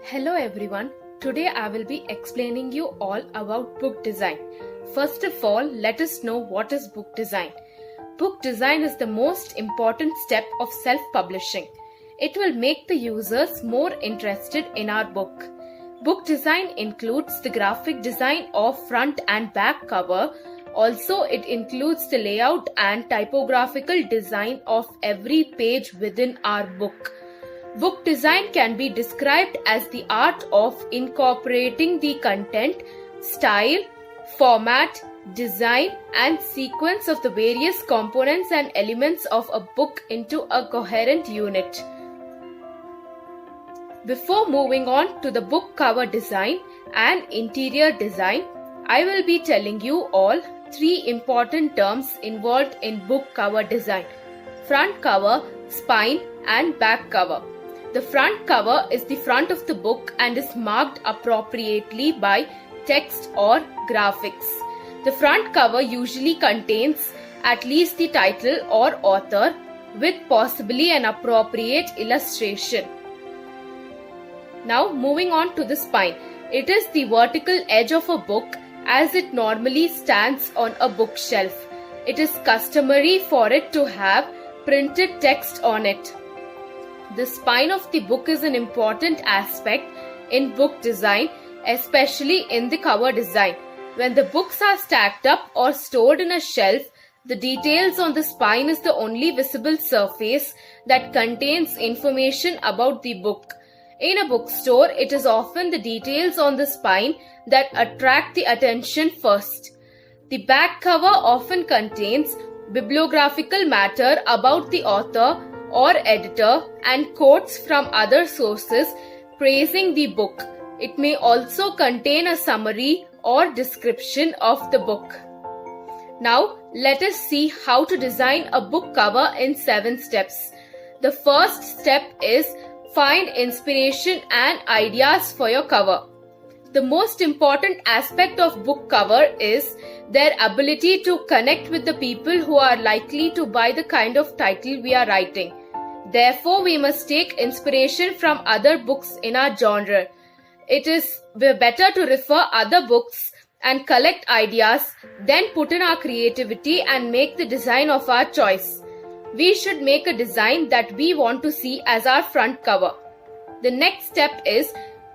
Hello everyone. Today I will be explaining you all about book design. First of all, let us know what is book design. Book design is the most important step of self-publishing. It will make the users more interested in our book. Book design includes the graphic design of front and back cover. Also, it includes the layout and typographical design of every page within our book. Book design can be described as the art of incorporating the content, style, format, design, and sequence of the various components and elements of a book into a coherent unit. Before moving on to the book cover design and interior design, I will be telling you all three important terms involved in book cover design: front cover, spine, and back cover. The front cover is the front of the book and is marked appropriately by text or graphics. The front cover usually contains at least the title or author with possibly an appropriate illustration. Now moving on to the spine. It is the vertical edge of a book as it normally stands on a bookshelf. It is customary for it to have printed text on it. The spine of the book is an important aspect in book design, especially in the cover design. When the books are stacked up or stored in a shelf, the details on the spine is the only visible surface that contains information about the book. In a bookstore, it is often the details on the spine that attract the attention first. The back cover often contains bibliographical matter about the author or editor and quotes from other sources praising the book. It may also contain a summary or description of the book. Now, let us see how to design a book cover in 7 steps. The first step is find inspiration and ideas for your cover. The most important aspect of book cover is their ability to connect with the people who are likely to buy the kind of title we are writing. Therefore, we must take inspiration from other books in our genre. It is better to refer other books and collect ideas, then put in our creativity and make the design of our choice. We should make a design that we want to see as our front cover. The next step is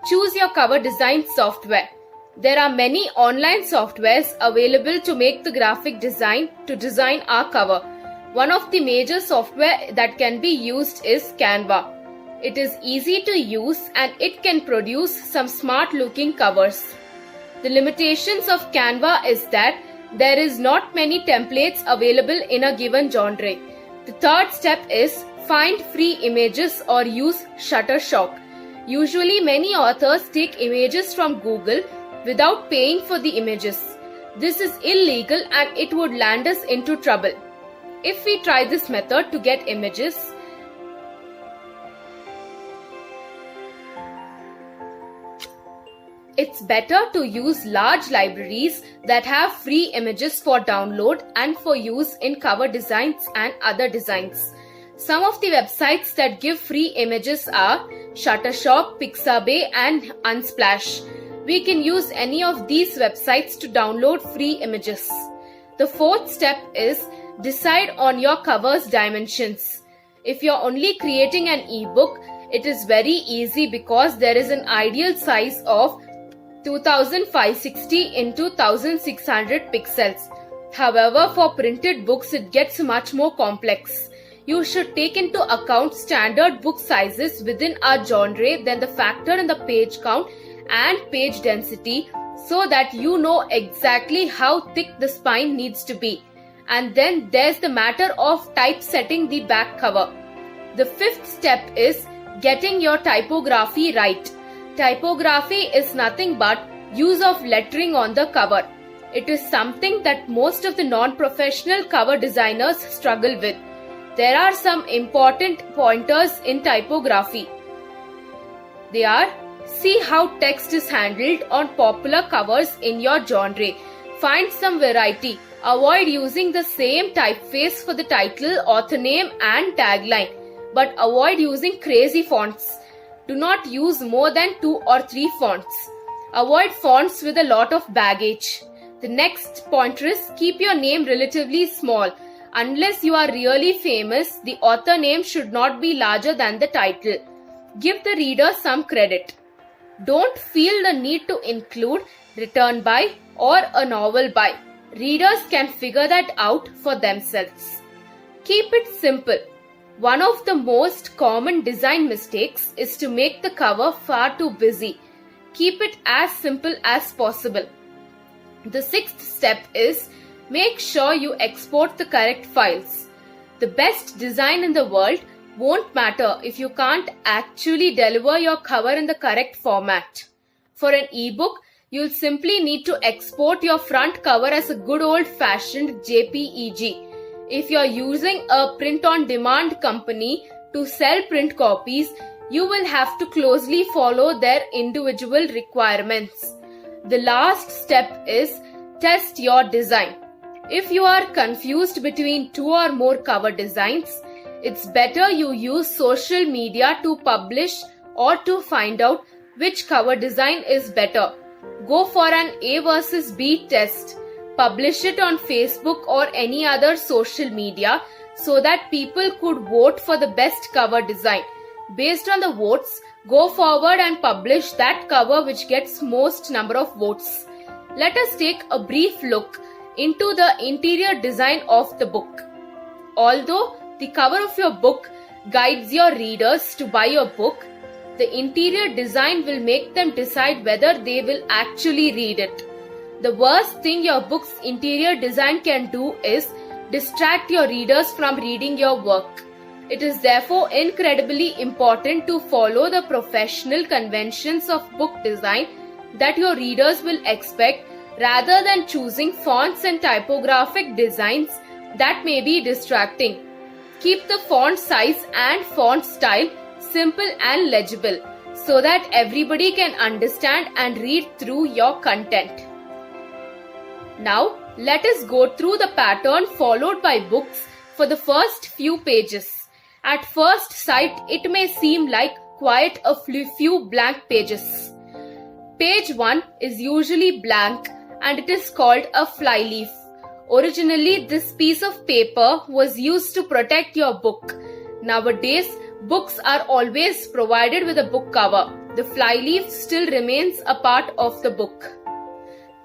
choose your cover design software. There are many online softwares available to make the graphic design to design our cover. One of the major software that can be used is Canva. It is easy to use and it can produce some smart looking covers. The limitations of Canva is that there is not many templates available in a given genre. The third step is find free images or use Shutterstock. Usually many authors take images from Google without paying for the images. This is illegal and it would land us into trouble. If we try this method to get images, it's better to use large libraries that have free images for download and for use in cover designs and other designs. Some of the websites that give free images are Shutterstock, Pixabay, and Unsplash. We can use any of these websites to download free images. The fourth step is decide on your cover's dimensions. If you're only creating an ebook, it is very easy because there is an ideal size of 2560 into 1600 pixels. However, for printed books, it gets much more complex. You should take into account standard book sizes within our genre, then the factor in the page count and page density so that you know exactly how thick the spine needs to be. And then there's the matter of typesetting the back cover. The fifth step is getting your typography right. Typography is nothing but use of lettering on the cover. It is something that most of the non-professional cover designers struggle with. There are some important pointers in typography. They are: see how text is handled on popular covers in your genre. Find some variety. Avoid using the same typeface for the title, author name and tagline, but avoid using crazy fonts. Do not use more than 2 or 3 fonts. Avoid fonts with a lot of baggage. The next pointer is keep your name relatively small. Unless you are really famous, the author name should not be larger than the title. Give the reader some credit. Don't feel the need to include written by or a novel by. Readers can figure that out for themselves. Keep it simple. One of the most common design mistakes is to make the cover far too busy. Keep it as simple as possible. The sixth step is make sure you export the correct files. The best design in the world won't matter if you can't actually deliver your cover in the correct format. For an ebook, you'll simply need to export your front cover as a good old-fashioned JPEG. If you're using a print-on-demand company to sell print copies, you will have to closely follow their individual requirements. The last step is test your design. If you are confused between 2 or more cover designs, it's better you use social media to publish or to find out which cover design is better. Go for an A versus B test. Publish it on Facebook or any other social media so that people could vote for the best cover design. Based on the votes, go forward and publish that cover which gets most number of votes. Let us take a brief look into the interior design of the book. Although the cover of your book guides your readers to buy your book, the interior design will make them decide whether they will actually read it. The worst thing your book's interior design can do is distract your readers from reading your work. It is therefore incredibly important to follow the professional conventions of book design that your readers will expect rather than choosing fonts and typographic designs that may be distracting. Keep the font size and font style simple and legible so that everybody can understand and read through your content. Now, let us go through the pattern followed by books for the first few pages. At first sight, it may seem like quite a few blank pages. Page 1 is usually blank and it is called a flyleaf. Originally, this piece of paper was used to protect your book. Nowadays, books are always provided with a book cover. The flyleaf still remains a part of the book.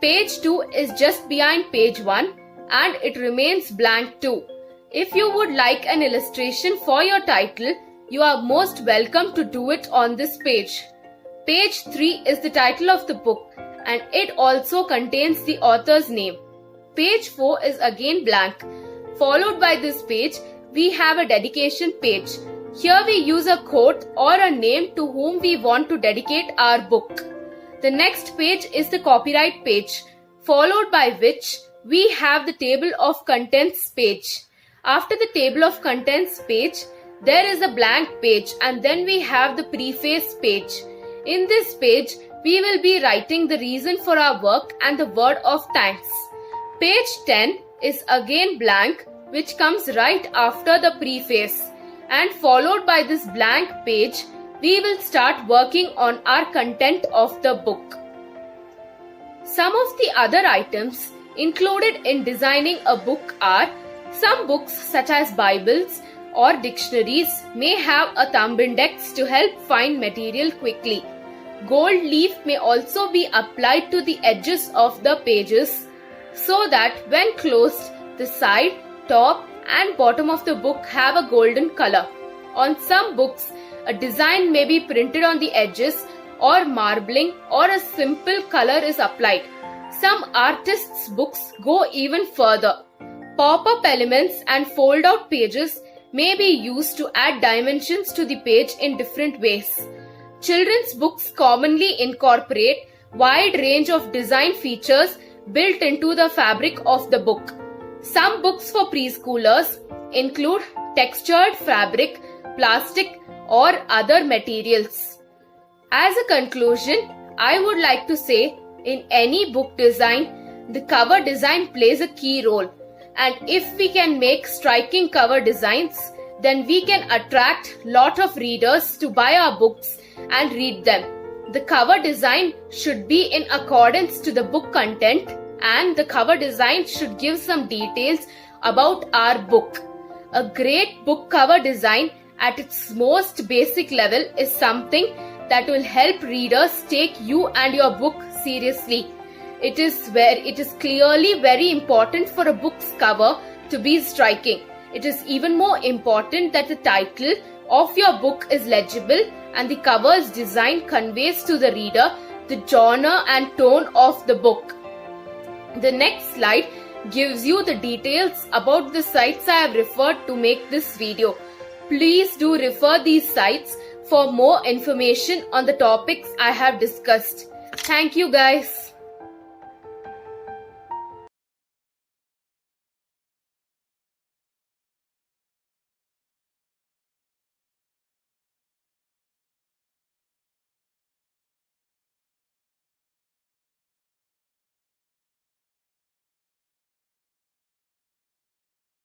Page 2 is just behind page 1 and it remains blank too. If you would like an illustration for your title, you are most welcome to do it on this page. Page 3 is the title of the book and it also contains the author's name. Page 4 is again blank. Followed by this page, we have a dedication page. Here we use a quote or a name to whom we want to dedicate our book. The next page is the copyright page, followed by which we have the table of contents page. After the table of contents page, there is a blank page and then we have the preface page. In this page, we will be writing the reason for our work and the word of thanks. Page 10 is again blank, which comes right after the preface, and followed by this blank page, we will start working on our content of the book. Some of the other items included in designing a book are some books such as Bibles or dictionaries may have a thumb index to help find material quickly. Gold leaf may also be applied to the edges of the pages so that when closed, the side, top and bottom of the book have a golden color. On some books, a design may be printed on the edges or marbling or a simple color is applied. Some artists' books go even further. Pop-up elements and fold-out pages may be used to add dimensions to the page in different ways. Children's books commonly incorporate wide range of design features built into the fabric of the book. Some books for preschoolers include textured fabric, plastic, or other materials. As a conclusion, I would like to say in any book design, the cover design plays a key role. And if we can make striking cover designs, then we can attract lot of readers to buy our books and read them. The cover design should be in accordance to the book content, and the cover design should give some details about our book. A great book cover design at its most basic level is something that will help readers take you and your book seriously. It is clearly very important for a book's cover to be striking. It is even more important that the title of your book is legible and the cover's design conveys to the reader the genre and tone of the book. The next slide gives you the details about the sites I have referred to make this video. Please do refer these sites for more information on the topics I have discussed. Thank you guys.